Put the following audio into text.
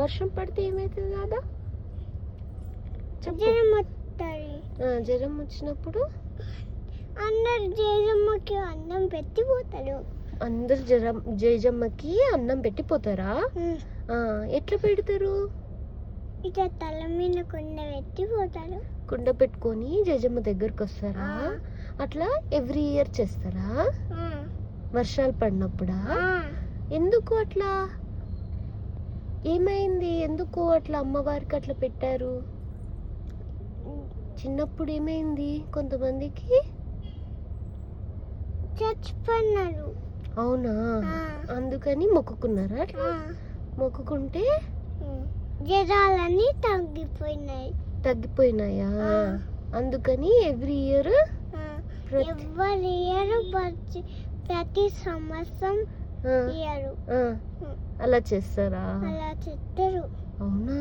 వర్షం పడితే ఏమవుతుంది కదా? జ్వరం వచ్చినప్పుడు అందరు జేజమ్మకి అన్నం పెట్టిపోతారు. అందరు జేజమ్మకి అన్నం పెట్టిపోతారా? ఎట్లా పెడతారు? ఇక తల మీద కుండ పెట్టిపోతారు. కుండ పెట్టుకొని జేజమ్మ దగ్గరకు వస్తారా? అట్లా ఎవ్రీ ఇయర్ చేస్తారా? వర్షాలు పడినప్పుడా? ఎందుకు అట్లా? ఏమైంది? ఎందుకు అట్లా అమ్మవారికి అట్లా పెట్టారు? చిన్నప్పుడు ఏమైంది? కొంతమందికి చచ్చిపోయినారు. అవునా? అందుకని మొక్కుకున్నారా? అట్లా మొక్కుకుంటే జ్వరాలన్నీ తగ్గిపోయినాయా? అందుకని ఎవ్రీ ఇయర్ ప్రతి సంవత్సరం అలా చేస్తారా? అలా చేస్తారు. అవునా?